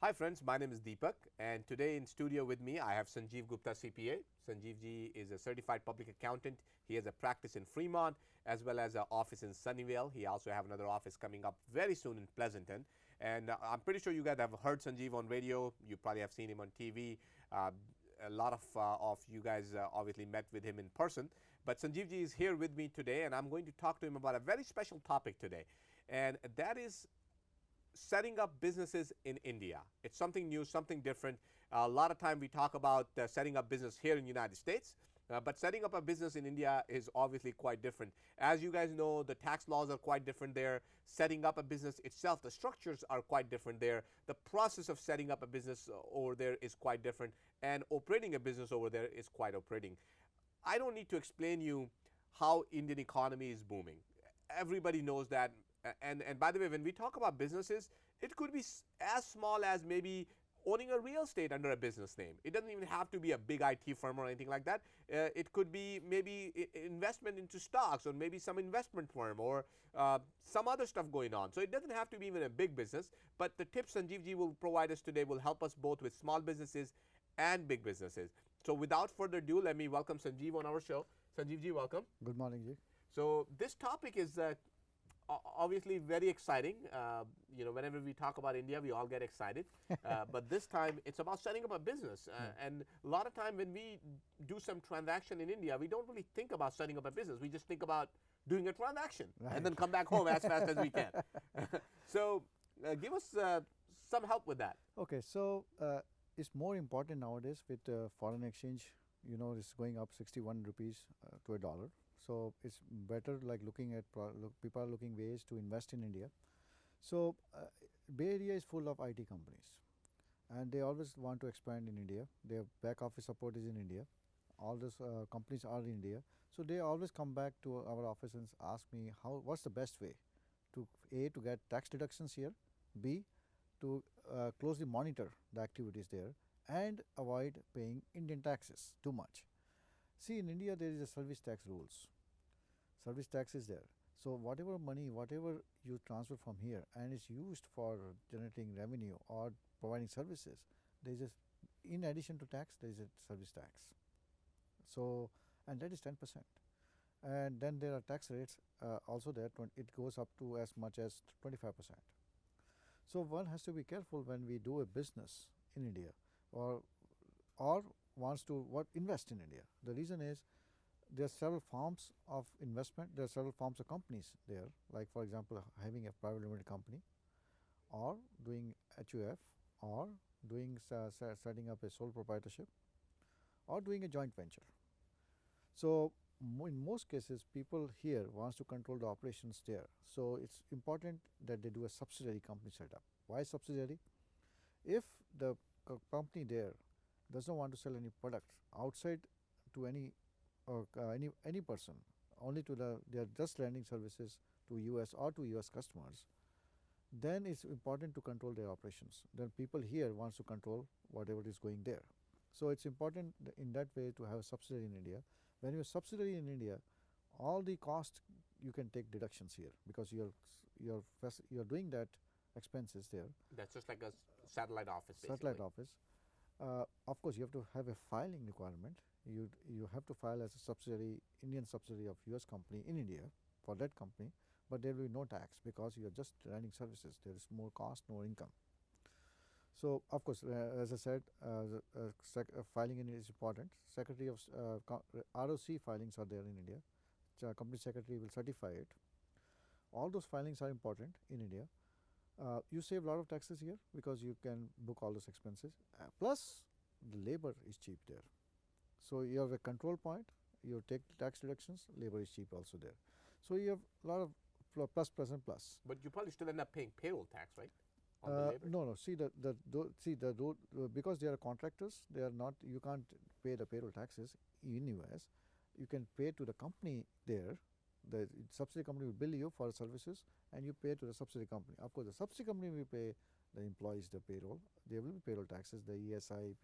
Hi friends, my name is Deepak and today in studio with me I have Sanjiv Gupta CPA. Sanjiv ji is a certified public accountant. He has a practice in Fremont as well as an office in Sunnyvale. He also have another office coming up very soon in Pleasanton. And I'm pretty sure you guys have heard Sanjiv on radio. You probably have seen him on TV. A lot of you guys obviously met with him in person. But Sanjiv ji is here with me today and I'm going to talk to him about a very special topic today. And that is setting up businesses in India. It's something new, something different. A lot of time we talk about setting up business here in the United States, but setting up a business in India is obviously quite different. As you guys know, the tax laws are quite different there. Setting up a business itself, the structures are quite different there. The process of setting up a business over there is quite different, and operating a business over there is quite operating. I don't need to explain you how Indian economy is booming. Everybody knows that. And by the way, when we talk about businesses, it could be as small as maybe owning a real estate under a business name. It doesn't even have to be a big IT firm or anything like that. It could be maybe investment into stocks or maybe some investment firm or some other stuff going on. So it doesn't have to be even a big business, but the tips Sanjiv ji will provide us today will help us both with small businesses and big businesses. So without further ado, let me welcome Sanjiv on our show. Sanjiv ji, welcome. Good morning, Ji. So this topic is obviously very exciting. Whenever we talk about India, we all get excited. But this time, it's about setting up a business. And a lot of time when we do some transaction in India, we don't really think about setting up a business. We just think about doing a transaction and then come back home as fast as we can. So give us some help with that. Okay, so it's more important nowadays with foreign exchange. You know, it's going up 61 rupees to a dollar. So it's better like looking at people are looking ways to invest in India. So Bay Area is full of IT companies, and they always want to expand in India. Their back office support is in India. All those companies are in India. So they always come back to our office and ask me what's the best way to A, to get tax deductions here, B, to closely monitor the activities there and avoid paying Indian taxes too much. See, in India there is a service tax rules. Service tax is there. So whatever money, whatever you transfer from here and is used for generating revenue or providing services, there is in addition to tax, there is a service tax. So, and that is 10%. And then there are tax rates also there. It goes up to as much as 25%. So one has to be careful when we do a business in India or wants to invest in India. The reason is there are several forms of investment. There are several forms of companies there, like for example having a private limited company or doing HUF or doing setting up a sole proprietorship or doing a joint venture. So in most cases people here wants to control the operations there. So it's important that they do a subsidiary company setup. Why subsidiary? If the company there does not want to sell any products outside to any person, only to they are just lending services to US or to US customers, then it's important to control their operations. Then people here wants to control whatever is going there. So it's important in that way to have a subsidiary in India. When you have a subsidiary in India, all the cost you can take deductions here because you're doing that expenses there. That's just like a satellite office, basically. Satellite office. Of course, you have to have a filing requirement. You have to file as a subsidiary, Indian subsidiary of US company in India for that company, but there will be no tax because you are just running services. There is more cost, no income. So of course, as I said, filing in India is important. Secretary of ROC filings are there in India. Company secretary will certify it. All those filings are important in India. You save a lot of taxes here because you can book all those expenses. Plus, the labor is cheap there. So you have a control point. You take tax deductions. Labor is cheap also there. So you have a lot of plus. But you probably still end up paying payroll tax, right? No. See because they are contractors, they are not. You can't pay the payroll taxes in US. You can pay to the company there. The subsidiary company will bill you for services and you pay to the subsidiary company. Of course, the subsidiary company will pay the employees the payroll. There will be payroll taxes, the ESI,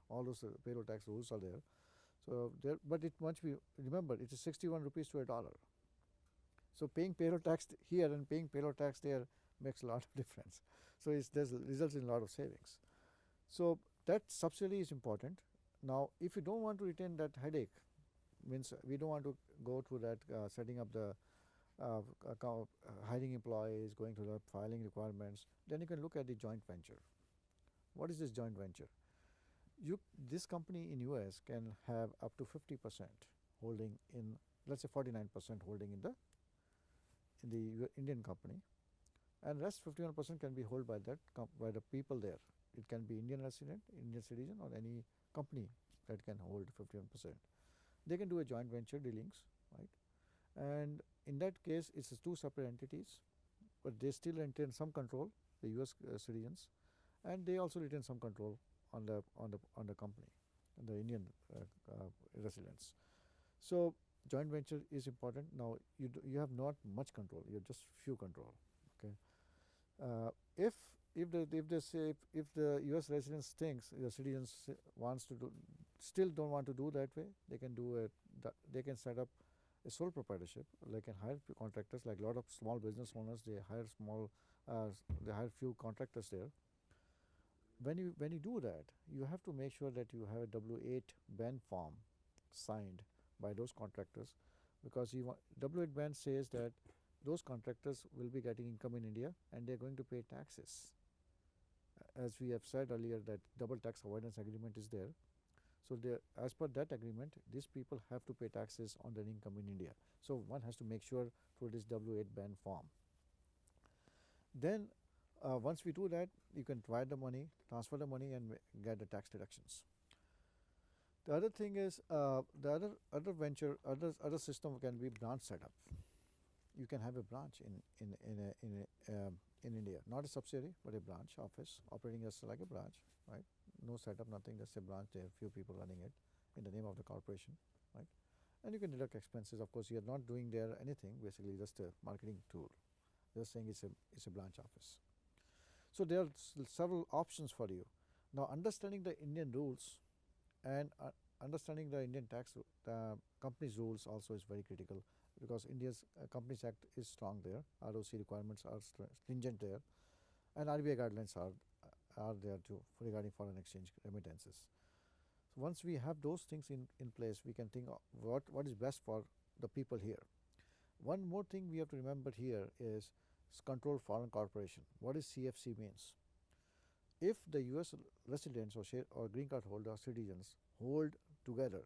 all those payroll tax rules are there. So there, but it must be, remember, it is 61 rupees to a dollar. So paying payroll tax here and paying payroll tax there makes a lot of difference. So there's results in a lot of savings. So that subsidy is important. Now, if you don't want to retain that headache, means we don't want to go through that setting up the hiring employees, going to the filing requirements, then you can look at the joint venture. What is this joint venture? This company in US can have up to 50% holding in, let's say 49% holding in the Indian company, and rest 51% can be held by by the people there. It can be Indian resident, Indian citizen, or any company that can hold 51%. They can do a joint venture dealings, right? And in that case, it's two separate entities, but they still retain some control, the US citizens, and they also retain some control on the company, the Indian residents. So joint venture is important. Now you have not much control; you have just few control. Okay, uh, if if they say if the U.S. residents thinks the citizens wants to do still don't want to do that way, they can do they can set up a sole proprietorship. They can hire contractors, like a lot of small business owners. They hire they hire few contractors there. When you do that, you have to make sure that you have a W-8 ban form signed by those contractors, because W-8 ban says that those contractors will be getting income in India and they're going to pay taxes. As we have said earlier, that double tax avoidance agreement is there. So as per that agreement, these people have to pay taxes on their income in India. So one has to make sure through this W-8 ban form. Then once we do that, you can wire the money, transfer the money, and get the tax deductions. The other thing is the other system can be branch setup. You can have a branch in India, not a subsidiary, but a branch office operating as like a branch, right? No setup, nothing, just a branch there, few people running it in the name of the corporation, right? And you can deduct expenses. Of course, you are not doing there anything, basically just a marketing tool. Just saying it's a branch office. So there are several options for you. Now, understanding the Indian rules and understanding the Indian the company's rules also is very critical, because India's Companies Act is strong there. ROC requirements are stringent there, and RBI guidelines are there too regarding foreign exchange remittances. So once we have those things in place, we can think of what is best for the people here. One more thing we have to remember here is controlled foreign corporation. What is CFC means? If the US residents or green card holder citizens hold together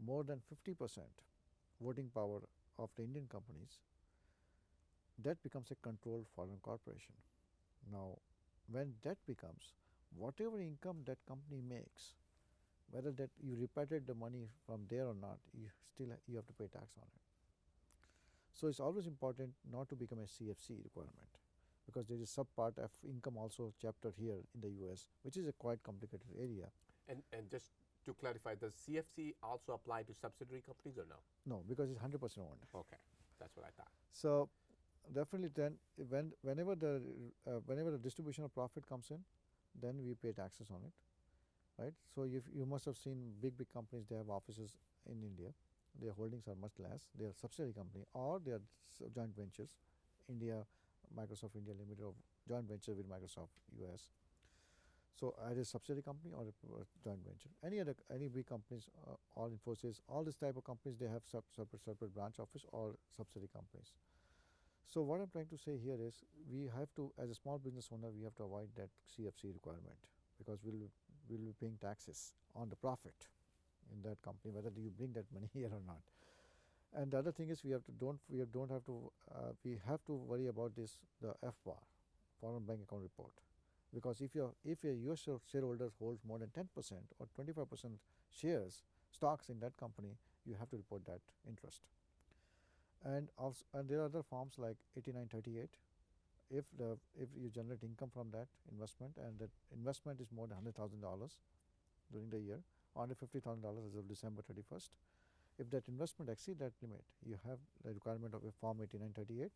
more than 50% voting power of the Indian companies, that becomes a controlled foreign corporation. Now, when that becomes, whatever income that company makes, whether that you repatriate the money from there or not, you have to pay tax on it. So it's always important not to become a CFC requirement, because there is subpart F income also chapter here in the US, which is a quite complicated area. And just to clarify, does CFC also apply to subsidiary companies or no? No, because it's 100% owned. Okay, that's what I thought. So definitely then whenever the distribution of profit comes in, then we pay taxes on it, right? So you must have seen big companies, they have offices in India. Their holdings are much less. They are subsidiary company or they are joint ventures. Microsoft India Limited, or joint venture with Microsoft US. So either a subsidiary company or a joint venture. Any big companies, all Infosys, all this type of companies, they have separate branch office or subsidiary companies. So what I'm trying to say here is, we have to, as a small business owner, we have to avoid that CFC requirement, because we'll be paying taxes on the profit in that company, whether you bring that money here or not. And the other thing is, we have to worry about the FBAR, Foreign Bank Account Report, because if your US shareholders holds more than 10% or 25% stocks in that company, you have to report that interest. And there are other forms like 8938. If you generate income from that investment, and that investment is more than $100,000 during the year, under $50,000 as of December 31st. If that investment exceeds that limit, you have the requirement of a Form 8938,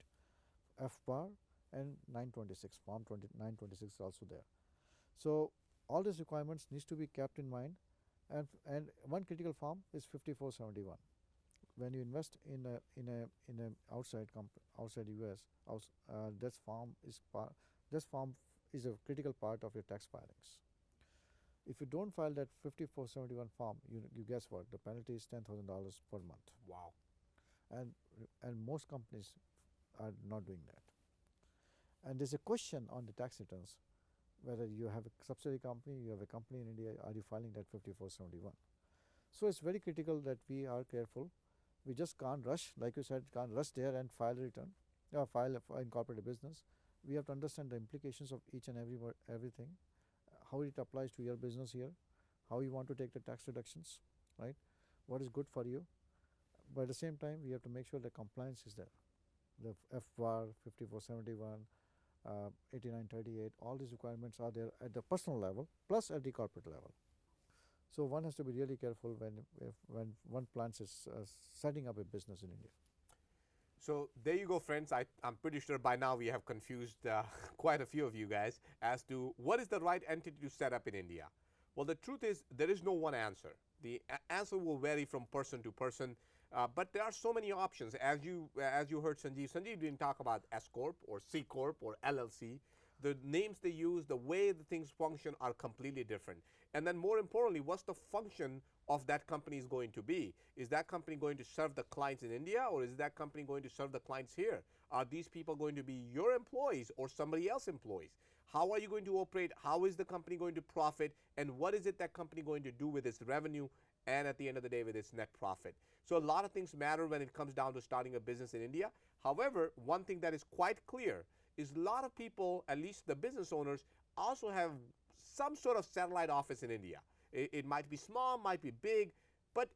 FBAR, and 926. Form 926 is also there. So all these requirements needs to be kept in mind, and one critical form is 5471. When you invest in a outside US, this form is a critical part of your tax filings. If you don't file that 5471 form, you guess what? The penalty is $10,000 per month, Wow. and most companies are not doing that. And there's a question on the tax returns whether you have a subsidiary company, you have a company in India, are you filing that 5471? So it's very critical that we are careful. We just can't rush, like you said, can't rush there and file a return, incorporate a business. We have to understand the implications of each and everything, how it applies to your business here, how you want to take the tax reductions, right? What is good for you. But at the same time, we have to make sure the compliance is there. The FBAR 5471, 8938, all these requirements are there at the personal level plus at the corporate level. So one has to be really careful when one plans is setting up a business in India. So there you go, friends. I'm pretty sure by now we have confused quite a few of you guys as to what is the right entity to set up in India. Well, the truth is there is no one answer. The answer will vary from person to person, but there are so many options. As you heard Sanjiv, Sanjiv didn't talk about S corp or C corp or LLC. The names they use, the way the things function are completely different. And then more importantly, what's the function of that company is going to be? Is that company going to serve the clients in India, or is that company going to serve the clients here? Are these people going to be your employees or somebody else's employees? How are you going to operate? How is the company going to profit? And what is it that company going to do with its revenue and at the end of the day with its net profit? So a lot of things matter when it comes down to starting a business in India. However, one thing that is quite clear is a lot of people, at least the business owners, also have some sort of satellite office in India. It might be small, might be big, but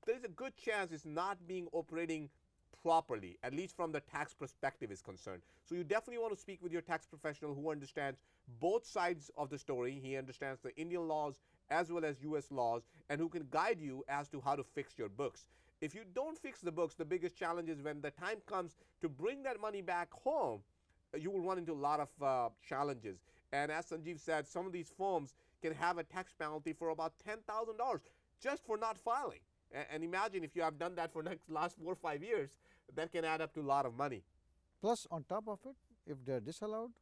there's a good chance it's not being operating properly, at least from the tax perspective is concerned. So you definitely want to speak with your tax professional who understands both sides of the story. He understands the Indian laws as well as US laws, and who can guide you as to how to fix your books. If you don't fix the books, the biggest challenge is when the time comes to bring that money back home, you will run into a lot of challenges. And as Sanjiv said, some of these firms can have a tax penalty for about $10,000 just for not filing. And imagine if you have done that for the last 4 or 5 years, that can add up to a lot of money. Plus, on top of it, if they are disallowed,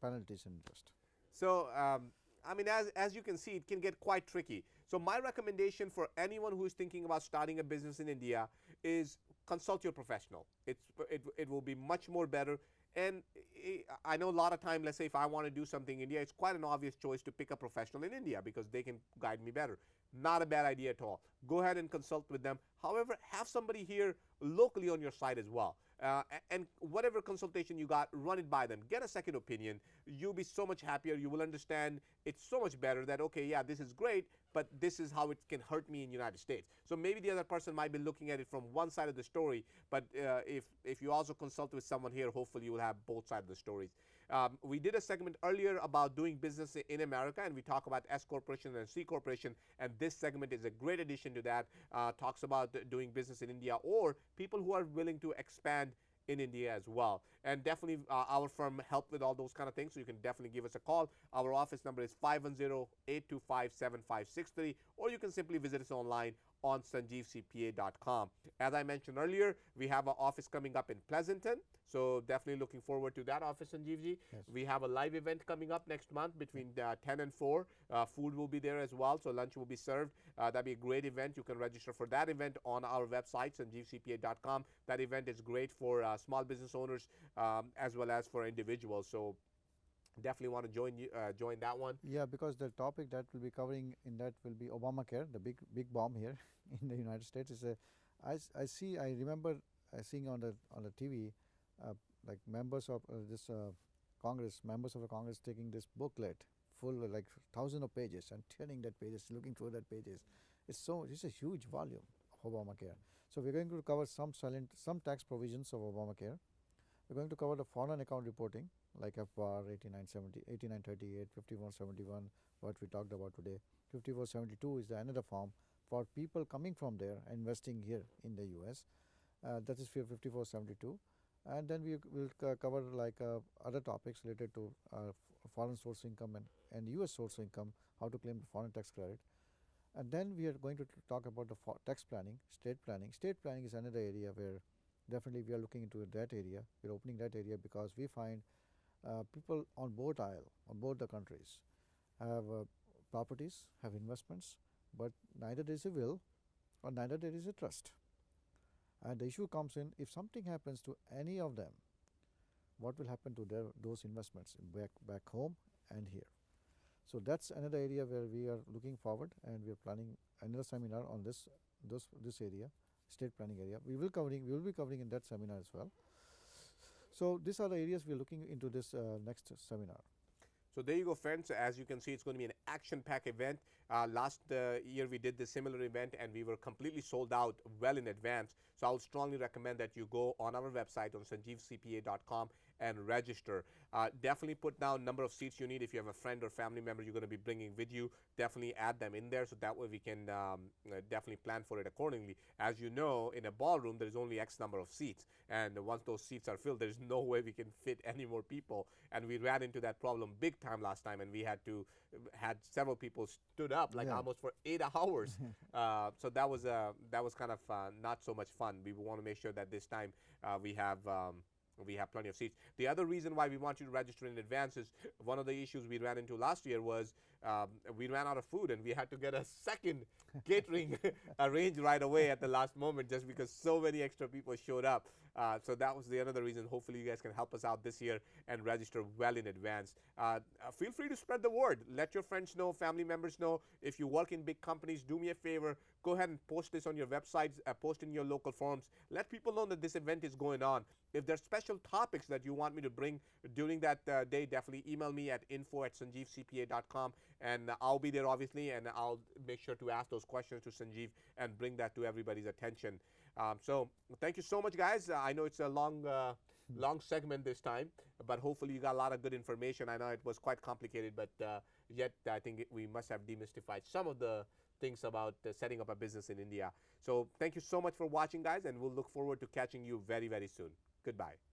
penalties and interest. So, I mean, as you can see, it can get quite tricky. So my recommendation for anyone who is thinking about starting a business in India is consult your professional. It will be much more better. And I know a lot of time, let's say if I want to do something in India, it's quite an obvious choice to pick a professional in India because they can guide me better. Not a bad idea at all. Go ahead and consult with them. However, have somebody here locally on your side as well. And whatever consultation you got, run it by them. Get a second opinion. You'll be so much happier. You will understand it's so much better that, okay, yeah, this is great, but this is how it can hurt me in the United States. So maybe the other person might be looking at it from one side of the story, but if you also consult with someone here, hopefully you will have both sides of the stories. We did a segment earlier about doing business in America, and we talk about S corporation and C corporation, and this segment is a great addition to that. Talks about doing business in India or people who are willing to expand in India as well. And definitely our firm help with all those kind of things, so you can definitely give us a call. Our office number is 510-825-7563, or you can simply visit us online on sanjivcpa.com. As I mentioned earlier, we have an office coming up in Pleasanton, so definitely looking forward to that office, Sanjeevji. Yes. We have a live event coming up next month between 10 and 4. Food will be there as well, so lunch will be served. That'll be a great event. You can register for that event on our website, sanjivcpa.com. That event is great for small business owners as well as for individuals. So definitely want to join that one. Yeah, because the topic that we'll be covering in that will be Obamacare, the big bomb here in the United States. Is I remember seeing on the TV like members of this Congress, members of the Congress taking this booklet full of like thousands of pages and turning that pages, looking through that pages. It's a huge volume of Obamacare. So we're going to cover some tax provisions of Obamacare. We're going to cover the foreign account reporting like FBAR 8970, 8938, 5171, what we talked about today. 5472 is the another form for people coming from there investing here in the US. That is 5472. And then we will cover like other topics related to foreign source income and US source income, how to claim the foreign tax credit. And then we are going to talk about the tax planning, state planning. State planning is another area where definitely we are looking into that area. We're opening that area because we find people on both the countries have properties, have investments, but neither there is a will or neither there is a trust. And the issue comes in, if something happens to any of them, what will happen to those investments back home and here? So that's another area where we are looking forward, and we are planning another seminar on this area, estate planning area. We will be covering in that seminar as well. So these are the areas we are looking into this next seminar. So there you go, friends. As you can see, it's going to be an action-packed event. Last year we did this similar event and we were completely sold out well in advance. So I would strongly recommend that you go on our website on sanjivcpa.com and register. Definitely put down number of seats you need. If you have a friend or family member you're going to be bringing with you, definitely add them in there, so that way we can definitely plan for it accordingly. As you know, in a ballroom there is only X number of seats, and once those seats are filled, there's no way we can fit any more people. And we ran into that problem big time last time, and we had several people stood up like almost for 8 hours. So that was kind of not so much fun. We want to make sure that this time we have plenty of seats. The other reason why we want you to register in advance is one of the issues we ran into last year was we ran out of food and we had to get a second catering arranged right away at the last moment, just because so many extra people showed up. So that was the another reason. Hopefully you guys can help us out this year and register well in advance. Feel free to spread the word. Let your friends know, family members know. If you work in big companies, do me a favor. Go ahead and post this on your websites, post in your local forums. Let people know that this event is going on. If there's special topics that you want me to bring during that day, definitely email me at info@sanjivcpa.com, and I'll be there obviously, and I'll make sure to ask those questions to Sanjiv and bring that to everybody's attention. So thank you so much, guys. I know it's a long segment this time, but hopefully you got a lot of good information. I know it was quite complicated, but yet I think we must have demystified some of the things about setting up a business in India. So thank you so much for watching, guys, and we'll look forward to catching you very, very soon. Goodbye.